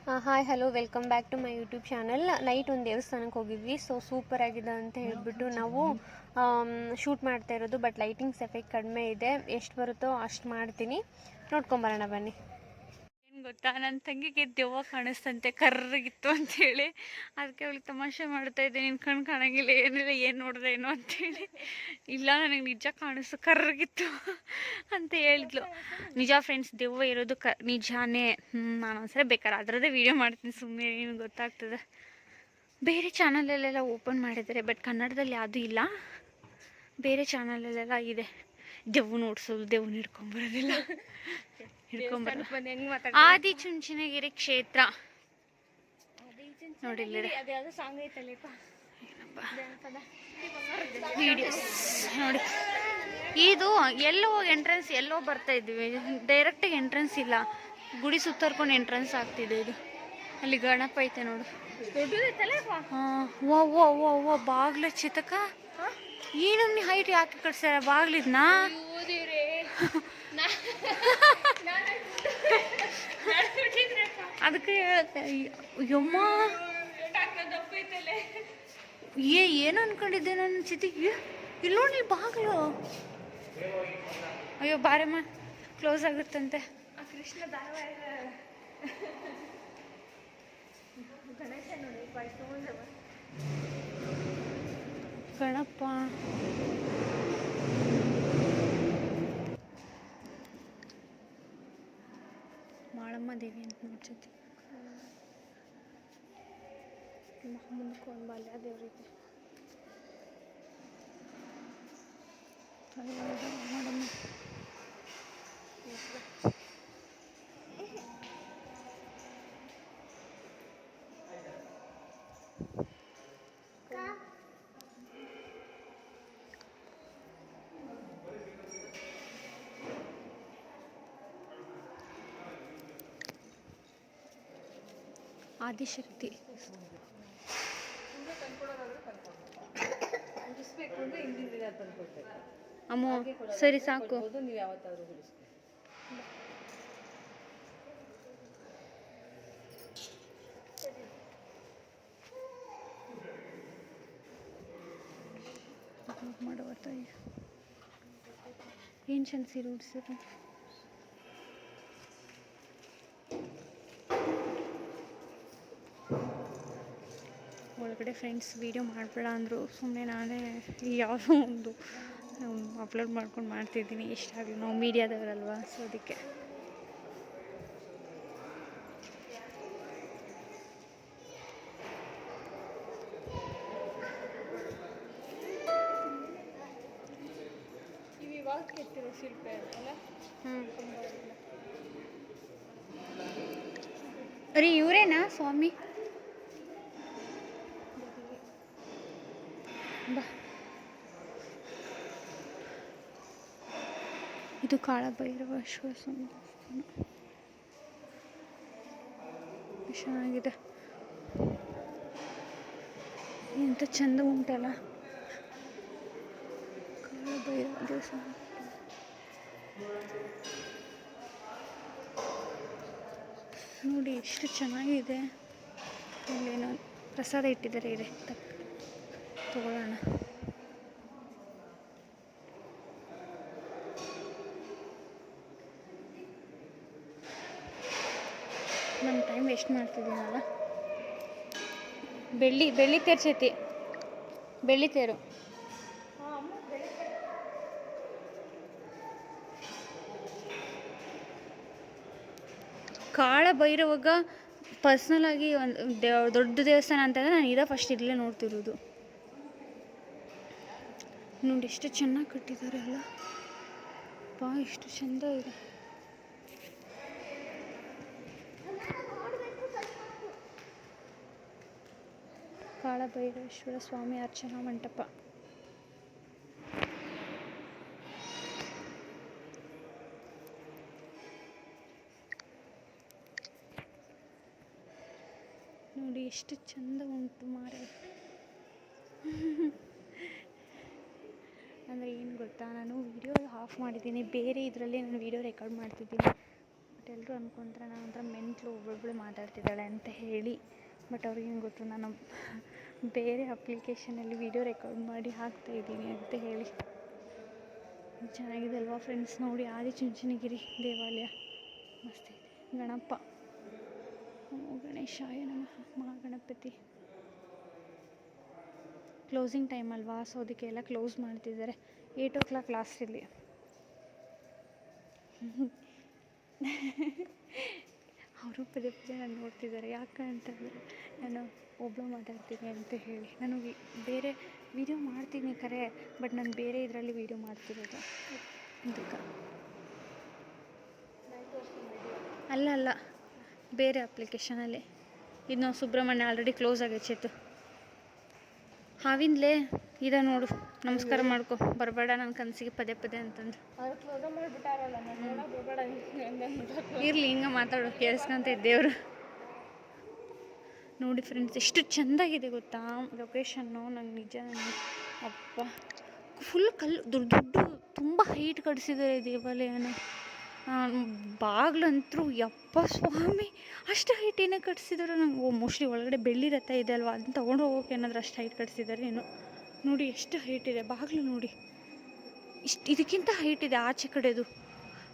Hi hello welcome back to my YouTube channel. Night ಒಂದು ದೇವಸ್ಥಾನಕ್ಕೆ ಹೋಗಿದ್ವಿ. ಸೂಪರ್ ಆಗಿದೆ ಅಂತ ಹೇಳ್ಬಿಟ್ಟು ನಾವು ಶೂಟ್ ಮಾಡ್ತಾ ಇರೋದು. ಬಟ್ ಲೈಟಿಂಗ್ಸ್ ಎಫೆಕ್ಟ್ ಕಡಿಮೆ ಇದೆ. ಎಷ್ಟು ಬರುತ್ತೋ ಅಷ್ಟು ಮಾಡ್ತೀನಿ, ನೋಡ್ಕೊಂಬರೋಣ ಬನ್ನಿ. ಏನು ಗೊತ್ತಾ, ನನ್ನ ತಂಗಿಗೆ ದೆವ್ವ ಕಾಣಿಸ್ತಂತೆ, ಕರ್ರಗಿತ್ತು ಅಂಥೇಳಿ. ಅದಕ್ಕೆ ಅವಳಿಗೆ ತಮಾಷೆ ಮಾಡ್ತಾ ಇದ್ದೆ, ನಿನ್ನ ಕಣ್ಣು ಕಾಣಂಗಿಲ್ಲ, ಏನಿಲ್ಲ, ಏನು ನೋಡಿದ್ರೆ ಏನು ಅಂಥೇಳಿ. ಇಲ್ಲ ನನಗೆ ನಿಜ ಕಾಣಿಸ್ತು, ಕರ್ರಗಿತ್ತು ಅಂತ ಹೇಳಿದ್ಲು. ನಿಜ ಫ್ರೆಂಡ್ಸ್, ದೆವ್ವ ಇರೋದು ನಿಜಾನೇ. ನಾನು ಒಂದ್ಸರಿ ಬೇಕಾದ್ರೆ ಅದರದ್ದೇ ವೀಡಿಯೋ ಮಾಡ್ತೀನಿ, ಸುಮ್ಮನೆ ನಿಮ್ಗೆ ಗೊತ್ತಾಗ್ತದೆ. ಬೇರೆ ಚಾನಲಲ್ಲೆಲ್ಲ ಓಪನ್ ಮಾಡಿದ್ದಾರೆ, ಬಟ್ ಕನ್ನಡದಲ್ಲಿ ಯಾವುದೂ ಇಲ್ಲ. ಬೇರೆ ಚಾನಲಲ್ಲೆಲ್ಲ ಇದೆ, ದೆವ್ವನ ಓಡಿಸೋದು, ದೆವ್ವನ ಹಿಡ್ಕೊಂಬರೋದಿಲ್ಲ. ಆದಿಚುಂಚನಗಿರಿ ಕ್ಷೇತ್ರ ನೋಡಿಲ್ಲ ವಿಡಿಯೋಸ್ ನೋಡಿ. ಇದು ಎಲ್ಲೋ ಎಂಟ್ರೆನ್ಸ್, ಎಲ್ಲೋ ಬರ್ತಾ ಇದ್ವಿ, ಡೈರೆಕ್ಟಾಗಿ ಎಂಟ್ರೆನ್ಸ್ ಇಲ್ಲ, ಗುಡಿ ಸುತ್ತರ್ಕೊಂಡು ಎಂಟ್ರೆನ್ಸ್ ಆಗ್ತಿದೆ. ಇದು ಅಲ್ಲಿ ಗಣಪ ಐತೆ ನೋಡು. ಹಾಂ, ಓ ಬಾಗ್ಲ ಚಿತಕ ಏನಮ್ಮಿ ಹೈಟ್ ಯಾಕೆ ಕಟ್ಸ್ಯಾರ ಬಾಗ್ಲಿದ್ನಾ? ಅದಕ್ಕೆ ಯಮ್ಮ ಏನು ಅನ್ಕೊಂಡಿದ್ದೆ ನನ್ನ ಚಿತಿಗೆ. ಇಲ್ಲಿ ನೋಡಿ ಬಾಗ್ಲು, ಅಯ್ಯೋ ಬಾರಮ್ಮ, ಕ್ಲೋಸ್ ಆಗುತ್ತಂತೆ. ಕೃಷ್ಣ ಧಾರಾವಾಹಿ ಗಣೇಶ ನೋಡಿ, ಗಣಪ. ಮಾಳಮ್ಮ ದೇವಿ ಅಂತ ನೋಡ್ಸತಿ. ಮುಂದಕ್ಕೆ ಒಂದು ಬಾಲ್ಯ ದೇವ್ರಿಗೆ ಮಾಡಮ್ಮ. ಆದಿಶಕ್ತಿ ಅಮ್ಮ, ಸರಿ ಸಾಕು. ನೀವು ಯಾವತ್ತಾದ್ರೂ ಮಾಡುವ ತಾಯಿ ಏನು ಚಂದ ಸೀರೆ ಉಡ್ಸಿದ್ರು. ಒಳಗಡೆ ಫ್ರೆಂಡ್ಸ್ ವೀಡಿಯೋ ಮಾಡಬೇಡ ಅಂದರು, ಸುಮ್ಮನೆ ನಾನೇ ಯಾವುದೋ ಒಂದು ಅಪ್ಲೋಡ್ ಮಾಡ್ಕೊಂಡು ಮಾಡ್ತಿದ್ದೀನಿ. ಎಷ್ಟಾಗಲಿ ನಾವು ಮೀಡಿಯಾದವರಲ್ವಾ, ಸೊ ಅದಕ್ಕೆ. ಅರೆ ಇವರೇನಾ ಸ್ವಾಮಿ? ಬಾ, ಇದು ಕಾಳಭೈರವೇಶ್ವರ ಸ್ವಾಮಿ ದೇವಸ್ಥಾನ. ಚೆನ್ನಾಗಿದೆ, ಎಂತ ಚಂದ ಉಂಟಲ್ಲ ಕಾಳಭೈರವ ದೇವಸ್ಥಾನ. ನೋಡಿ ಎಷ್ಟು ಚೆನ್ನಾಗಿದೆ. ಇಲ್ಲೇನೋ ಪ್ರಸಾದ ಇಟ್ಟಿದ್ದಾರೆ, ಇದೆ ತಗೊಳ್ಳೋಣ. ನಮ್ಮ ಟೈಮ್ ವೇಸ್ಟ್ ಮಾಡ್ತಿದ್ದೀನಲ್ಲ. ಬೆಳ್ಳಿ ತೇರ್ಸೈತಿ, ಬೆಳ್ಳಿ ತೇರು. ಕಾಳಭೈರವಾಗ ಪರ್ಸ್ನಲ್ ಆಗಿ ಒಂದು ದೊಡ್ಡ ದೇವಸ್ಥಾನ ಅಂತಂದರೆ ನಾನು ಇದೇ ಫಸ್ಟ್ ಇರಲೇ ನೋಡ್ತಿರೋದು. ನೋಡಿ ಎಷ್ಟು ಚೆನ್ನಾಗಿ ಕಟ್ಟಿದ್ದಾರೆ ಅಲ್ಲ, ಬಾ ಎಷ್ಟು ಚೆಂದ ಇದೆ. ಕಾಳಭೈರೇಶ್ವರ ಸ್ವಾಮಿ ಅರ್ಚನಾ ಮಂಟಪ. ನೋಡಿ ಎಷ್ಟು ಚಂದ ಉಂಟು ಮಾರೆ. ಅಂದರೆ ಏನು ಗೊತ್ತಾ, ನಾನು ವಿಡಿಯೋ ಆಫ್ ಮಾಡಿದ್ದೀನಿ, ಬೇರೆ ಇದರಲ್ಲಿ ನಾನು ವಿಡಿಯೋ ರೆಕಾರ್ಡ್ ಮಾಡ್ತಿದ್ದೀನಿ. ಬಟ್ ಎಲ್ಲರೂ ಅಂದ್ಕೊಂತಾರೆ ನಾನು ಒಂಥರ ಮೆಂಟ್ಲು ಒಬ್ಬೊಬ್ಬಳು ಮಾತಾಡ್ತಿದ್ದಾಳೆ ಅಂತ ಹೇಳಿ. ಬಟ್ ಅವ್ರಿಗೇನು ಗೊತ್ತು, ನಾನು ಬೇರೆ ಅಪ್ಲಿಕೇಶನಲ್ಲಿ ವೀಡಿಯೋ ರೆಕಾರ್ಡ್ ಮಾಡಿ ಹಾಕ್ತಾಯಿದ್ದೀನಿ ಅಂತ ಹೇಳಿ. ಚೆನ್ನಾಗಿದೆ ಅಲ್ವಾ ಫ್ರೆಂಡ್ಸ್? ನೋಡಿ, ಆದಿಚುಂಚನಗಿರಿ ದೇವಾಲಯ ಮಸ್ತಿದೆ. ಗಣಪ, ಓ ಗಣೇಶಾಯ ನಮಃ. ಮಹಾಗಣಪತಿ. ಕ್ಲೋಸಿಂಗ್ ಟೈಮ್ ಅಲ್ವಾ, ಸೊ ಅದಕ್ಕೆ ಎಲ್ಲ ಕ್ಲೋಸ್ ಮಾಡ್ತಿದ್ದಾರೆ. 8 o'clock ಲಾಸ್ಟ್ ಇಲ್ಲಿ. ಅವರು ಪದೇ ಪದೇ ನಾನು ನೋಡ್ತಿದ್ದಾರೆ. ಯಾಕೆ ಅಂತಂದರೆ ನಾನು ಒಬ್ಬಳು ಮಾತಾಡ್ತೀನಿ ಅಂತ ಹೇಳಿ. ನಾನು ಬೇರೆ ವೀಡಿಯೋ ಮಾಡ್ತೀನಿ ಕರೆ, ಬಟ್ ನಾನು ಬೇರೆ ಇದರಲ್ಲಿ ವೀಡಿಯೋ ಮಾಡ್ತಿರೋದು ಅದಕ್ಕೆ. ಅಲ್ಲ ಬೇರೆ ಅಪ್ಲಿಕೇಶನಲ್ಲಿ. ಇದು ಸುಬ್ರಹ್ಮಣ್ಯ ಆಲ್ರೆಡಿ ಕ್ಲೋಸ್ ಆಗೈತೆ. ಹಾವಿಂದಲೇ ಇದ ನೋಡು, ನಮಸ್ಕಾರ ಮಾಡ್ಕೊ, ಬರಬೇಡ ನನ್ನ ಕನಸಿಗೆ ಪದೇ ಪದೇ ಅಂತಂದು. ಇರಲಿ, ಹಿಂಗೆ ಮಾತಾಡೋ, ಕೇಳಿಸ್ಕೊಂತ ಇದ್ದೇವ್ರು. ನೋಡಿ ಫ್ರೆಂಡ್ಸ್, ಎಷ್ಟು ಚೆಂದಾಗಿದೆ ಗೊತ್ತಾ ಲೊಕೇಶನ್ನು. ನಂಗೆ ನಿಜ, ಅಪ್ಪ ಫುಲ್ ಕಲ್ಲು ದೊಡ್ಡ ದೊಡ್ಡ ತುಂಬ ಹೈಟ್ ಕಟ್ಸಿದ್ದಾರೆ ದೇವಾಲಯನ. ಬಾಗ್ಲಂತರೂ ಯಪ್ಪ ಸ್ವಾಮಿ, ಅಷ್ಟು ಹೈಟ್ ಏನೇ ಕಟ್ಸಿದಾರೋ. ನಂಗೆ ಮೋಸ್ಟ್ಲಿ ಒಳಗಡೆ ಬೆಳ್ಳಿ ರಥ ಇದೆ ಅಲ್ವಾ, ಅದನ್ನ ತೊಗೊಂಡು ಹೋಗೋಕೆ ಏನಾದರೂ ಅಷ್ಟು ಹೈಟ್ ಕಟ್ಸಿದ್ದಾರೆ ಏನೋ. ನೋಡಿ ಎಷ್ಟು ಹೈಟ್ ಇದೆ ಬಾಗಿಲು, ನೋಡಿ ಇದಕ್ಕಿಂತ ಹೈಟ್ ಇದೆ ಆಚೆ ಕಡೆದು.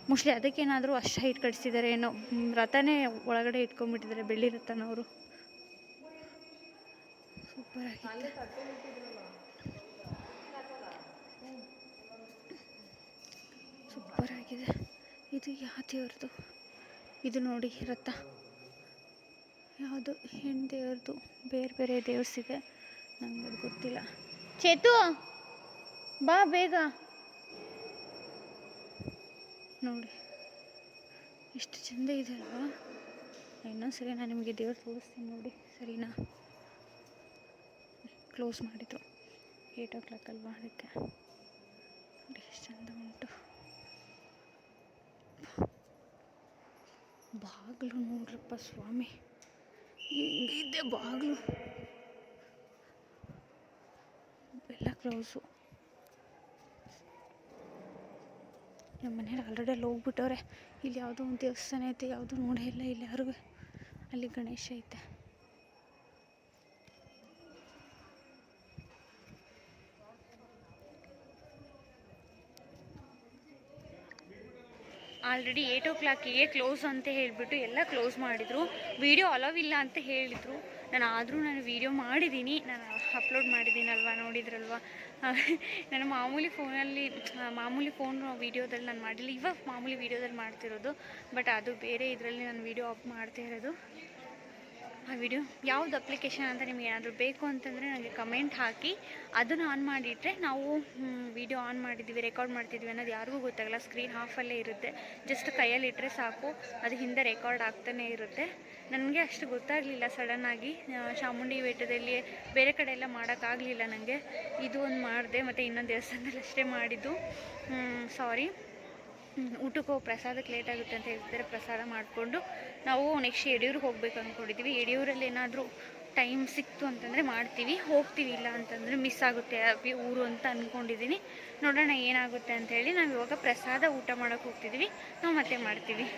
ಮೋಸ್ಟ್ಲಿ ಅದಕ್ಕೇನಾದರೂ ಅಷ್ಟು ಹೈಟ್ ಕಟ್ಸಿದ್ದಾರೆ ಏನೋ. ರಥನೇ ಒಳಗಡೆ ಇಟ್ಕೊಂಡ್ಬಿಟ್ಟಿದ್ದಾರೆ, ಬೆಳ್ಳಿ ರಥನವರು. ಸೂಪರ್ ಆಗಿದೆ. ಸೂಪರ್ ಆಗಿದೆ. ಇದು ಯಾವ ದೇವ್ರದ್ದು ಇದು ನೋಡಿ, ರಥ ಯಾವುದು ಹೆಣ್ಣು ದೇವ್ರದ್ದು. ಬೇರೆ ಬೇರೆ ದೇವ್ರಸಿದೆ, ನಂಗೆ ಅದು ಗೊತ್ತಿಲ್ಲ. ಚೇತು ಬಾ ಬೇಗ. ನೋಡಿ ಎಷ್ಟು ಚೆಂದ ಇದೆ ಅಲ್ವಾ. ಇನ್ನೊಂದ್ಸರಿ ನಾನು ನಿಮಗೆ ದೇವ್ರು ತೋರಿಸ್ತೀನಿ ನೋಡಿ, ಸರಿನಾ? ಕ್ಲೋಸ್ ಮಾಡಿದ್ರು 8 o'clock ಅಲ್ವಾ, ಅದಕ್ಕೆ. ನೋಡಿ ಎಷ್ಟು ಚೆಂದ ಉಂಟು. ಬಾಗಿಲು ನೋಡ್ರಪ್ಪ ಸ್ವಾಮಿ, ಹಿಂಗಿದೆ ಬಾಗಿಲು ಎಲ್ಲ ಕ್ಲೋಸು. ನಮ್ಮ ಮನೇಲಿ ಆಲ್ರೆಡಿ ಅಲ್ಲಿ ಹೋಗ್ಬಿಟ್ಟವ್ರೆ. ಇಲ್ಲಿ ಯಾವುದೋ ಒಂದು ದೇವಸ್ಥಾನ ಐತೆ, ಯಾವುದೂ ನೋಡೇ ಇಲ್ಲ ಇಲ್ಲಿ ಯಾರು. ಅಲ್ಲಿ ಗಣೇಶ ಐತೆ. ಆಲ್ರೆಡಿ 8 o'clockಗೆ ಕ್ಲೋಸ್ ಅಂತ ಹೇಳಿಬಿಟ್ಟು ಎಲ್ಲ ಕ್ಲೋಸ್ ಮಾಡಿದರು. ವೀಡಿಯೋ ಅಲೋವ್ ಇಲ್ಲ ಅಂತ ಹೇಳಿದರು. ಆದರೂ ನಾನು ವೀಡಿಯೋ ಮಾಡಿದ್ದೀನಿ, ನಾನು ಅಪ್ಲೋಡ್ ಮಾಡಿದ್ದೀನಲ್ವ, ನೋಡಿದ್ರಲ್ವ. ನನ್ನ ಮಾಮೂಲಿ ಫೋನ್ ವೀಡಿಯೋದಲ್ಲಿ ನಾನು ಮಾಡಿಲ್ಲ, ಇವಾಗ ಮಾಮೂಲಿ ವೀಡಿಯೋದಲ್ಲಿ ಮಾಡ್ತಿರೋದು. ಬಟ್ ಅದು ಬೇರೆ ಇದರಲ್ಲಿ ನಾನು ವೀಡಿಯೋ ಅಪ್ ಮಾಡ್ತಾ ಇರೋದು. ಆ ವಿಡಿಯೋ ಯಾವ್ದು ಅಪ್ಲಿಕೇಶನ್ ಅಂತ ನಿಮ್ಗೆ ಏನಾದರೂ ಬೇಕು ಅಂತಂದರೆ ನನಗೆ ಕಮೆಂಟ್ ಹಾಕಿ. ಅದನ್ನು ಆನ್ ಮಾಡಿಟ್ರೆ ನಾವು ವಿಡಿಯೋ ಆನ್ ಮಾಡಿದ್ದೀವಿ, ರೆಕಾರ್ಡ್ ಮಾಡ್ತಿದ್ವಿ ಅನ್ನೋದು ಯಾರಿಗೂ ಗೊತ್ತಾಗಲ್ಲ. ಸ್ಕ್ರೀನ್ ಹಾಫಲ್ಲೇ ಇರುತ್ತೆ, ಜಸ್ಟ್ ಕೈಯಲ್ಲಿಟ್ಟರೆ ಸಾಕು, ಅದು ಹಿಂದೆ ರೆಕಾರ್ಡ್ ಆಗ್ತಾನೆ ಇರುತ್ತೆ. ನನಗೆ ಅಷ್ಟು ಗೊತ್ತಾಗಲಿಲ್ಲ, ಸಡನ್ನಾಗಿ ಚಾಮುಂಡಿ ಬೆಟ್ಟದಲ್ಲಿ ಬೇರೆ ಕಡೆ ಎಲ್ಲ ಮಾಡೋಕ್ಕಾಗಲಿಲ್ಲ ನನಗೆ. ಇದು ಒಂದು ಮಾಡಿದೆ, ಮತ್ತು ಇನ್ನೊಂದು ದೇವಸ್ಥಾನದಲ್ಲಿ ಅಷ್ಟೇ ಮಾಡಿದ್ದು. ಸಾರಿ. ಊಟಕ್ಕೆ ಹೋಗಿ ಪ್ರಸಾದಕ್ಕೆ ಲೇಟ್ ಆಗುತ್ತೆ ಅಂತ ಹೇಳ್ತಾರೆ. ಪ್ರಸಾದ ಮಾಡಿಕೊಂಡು ನಾವು ನೆಕ್ಸ್ಟ್ ಯಡಿಯೂರಿಗೆ ಹೋಗ್ಬೇಕು ಅಂದ್ಕೊಂಡಿದ್ದೀವಿ. ಯಡಿಯೂರಲ್ಲಿ ಏನಾದರೂ ಟೈಮ್ ಸಿಕ್ತು ಅಂತಂದರೆ ಮಾಡ್ತೀವಿ, ಹೋಗ್ತೀವಿ. ಇಲ್ಲ ಅಂತಂದರೆ ಮಿಸ್ ಆಗುತ್ತೆ ಊರು ಅಂತ ಅಂದ್ಕೊಂಡಿದ್ದೀನಿ. ನೋಡೋಣ ಏನಾಗುತ್ತೆ ಅಂಥೇಳಿ. ನಾವು ಇವಾಗ ಪ್ರಸಾದ ಊಟ ಮಾಡೋಕ್ಕೆ ಹೋಗ್ತಿದ್ದೀವಿ. ನಾವು ಮತ್ತೆ ಮಾಡ್ತೀವಿ.